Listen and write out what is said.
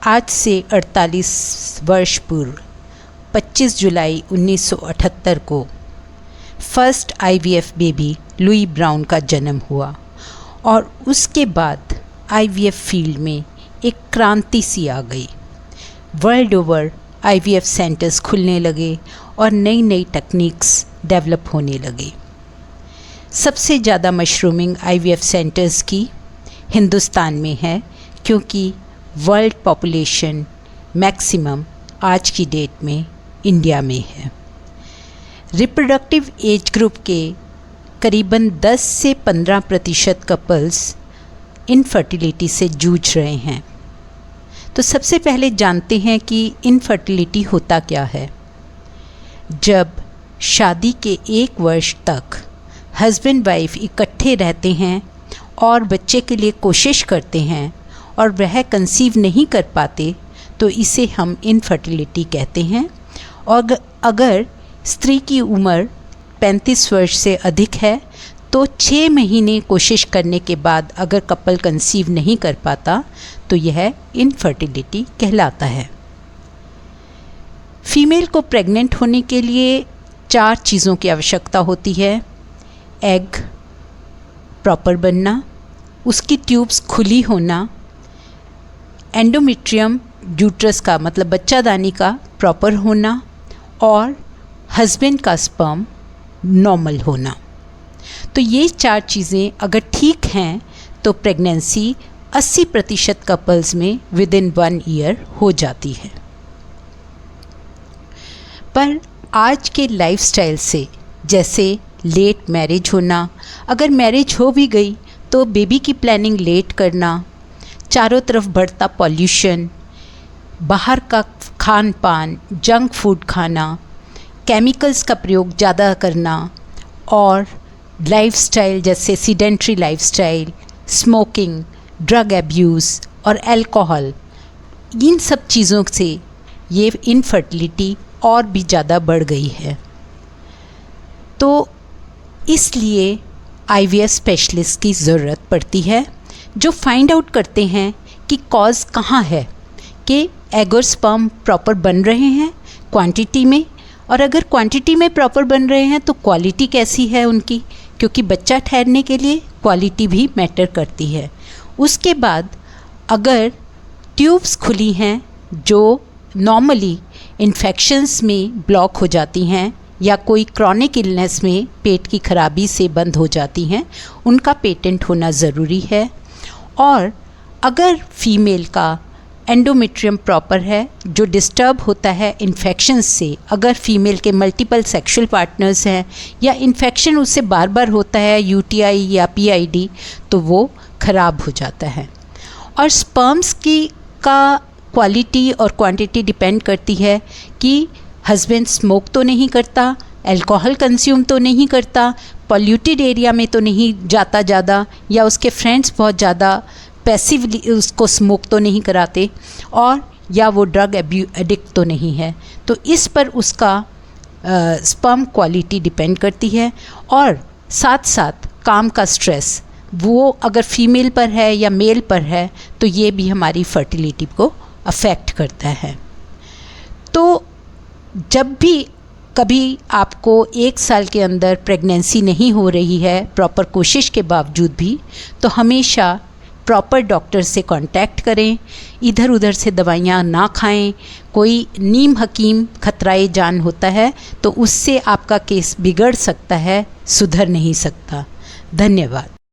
आज से 48 वर्ष पूर्व 25 जुलाई 1978 को first IVF baby Louise Brown का जन्म हुआ और उसके बाद आईवीएफ फील्ड में एक क्रांति सी आ गई। वर्ल्ड ओवर आईवीएफ सेंटर्स खुलने लगे और नई नई टेक्निक्स डेवलप होने लगी। सबसे ज़्यादा मशरूमिंग आईवीएफ सेंटर्स की हिंदुस्तान में है, क्योंकि वर्ल्ड पॉपुलेशन मैक्सिमम आज की डेट में इंडिया में है। रिप्रोडक्टिव एज ग्रुप के करीबन 10 से 15% कपल्स इनफर्टिलिटी से जूझ रहे हैं। तो सबसे पहले जानते हैं कि इनफर्टिलिटी होता क्या है। जब शादी के 1 वर्ष तक हस्बैंड वाइफ इकट्ठे रहते हैं और बच्चे के लिए कोशिश करते हैं और वह कंसीव नहीं कर पाते, तो इसे हम इनफर्टिलिटी कहते हैं। और अगर स्त्री की उम्र 35 वर्ष से अधिक है तो 6 महीने कोशिश करने के बाद अगर कपल कंसीव नहीं कर पाता तो यह इनफर्टिलिटी कहलाता है। फीमेल को प्रेग्नेंट होने के लिए 4 चीज़ों की आवश्यकता होती है। एग प्रॉपर बनना, उसकी ट्यूब्स खुली होना, एंडोमेट्रियम यूट्रस का मतलब बच्चादानी का प्रॉपर होना और हस्बैंड का स्पर्म नॉर्मल होना। तो ये 4 चीज़ें अगर ठीक हैं तो प्रेगनेंसी 80% कपल्स में विद इन 1 ईयर हो जाती है। पर आज के लाइफस्टाइल से, जैसे लेट मैरिज होना, अगर मैरिज हो भी गई तो बेबी की प्लानिंग लेट करना, चारों तरफ बढ़ता पॉल्यूशन, बाहर का खान पान, जंक फूड खाना, केमिकल्स का प्रयोग ज़्यादा करना और लाइफस्टाइल जैसे sedentary lifestyle, smoking, drug abuse और अल्कोहल, इन सब चीज़ों से ये इनफर्टिलिटी और भी ज़्यादा बढ़ गई है। तो इसलिए आईवीएफ स्पेशलिस्ट की ज़रूरत पड़ती है, जो फाइंड आउट करते हैं कि कॉज कहाँ है, कि एग और स्पर्म प्रॉपर बन रहे हैं क्वांटिटी में, और अगर क्वांटिटी में प्रॉपर बन रहे हैं तो क्वालिटी कैसी है उनकी, क्योंकि बच्चा ठहरने के लिए क्वालिटी भी मैटर करती है। उसके बाद अगर ट्यूब्स खुली हैं जो नॉर्मली इन्फेक्शंस में ब्लॉक हो जाती हैं या कोई क्रॉनिक इलनेस में पेट की खराबी से बंद हो जाती हैं, उनका पेटेंट होना ज़रूरी है। और अगर फीमेल का एंडोमेट्रियम प्रॉपर है, जो डिस्टर्ब होता है इन्फेक्शंस से, अगर फीमेल के मल्टीपल सेक्सुअल पार्टनर्स हैं या इन्फेक्शन उससे बार बार होता है, यूटीआई या पीआईडी, तो वो ख़राब हो जाता है। और स्पर्म्स की का क्वालिटी और क्वांटिटी डिपेंड करती है कि हस्बैंड स्मोक तो नहीं करता, अल्कोहल कंज्यूम तो नहीं करता, पॉल्यूटेड एरिया में तो नहीं जाता ज़्यादा, या उसके फ्रेंड्स बहुत ज़्यादा पैसिवली उसको स्मोक तो नहीं कराते, और या वो ड्रग एडिक्ट तो नहीं है। तो इस पर उसका स्पर्म क्वालिटी डिपेंड करती है। और साथ साथ काम का स्ट्रेस, वो अगर फीमेल पर है या मेल पर है तो ये भी हमारी फर्टिलिटी को अफेक्ट करता है। तो जब भी कभी आपको 1 साल के अंदर प्रेगनेंसी नहीं हो रही है प्रॉपर कोशिश के बावजूद भी, तो हमेशा प्रॉपर डॉक्टर से कांटेक्ट करें, इधर उधर से दवाइयाँ ना खाएं। कोई नीम हकीम खतराए जान होता है तो उससे आपका केस बिगड़ सकता है, सुधर नहीं सकता। धन्यवाद।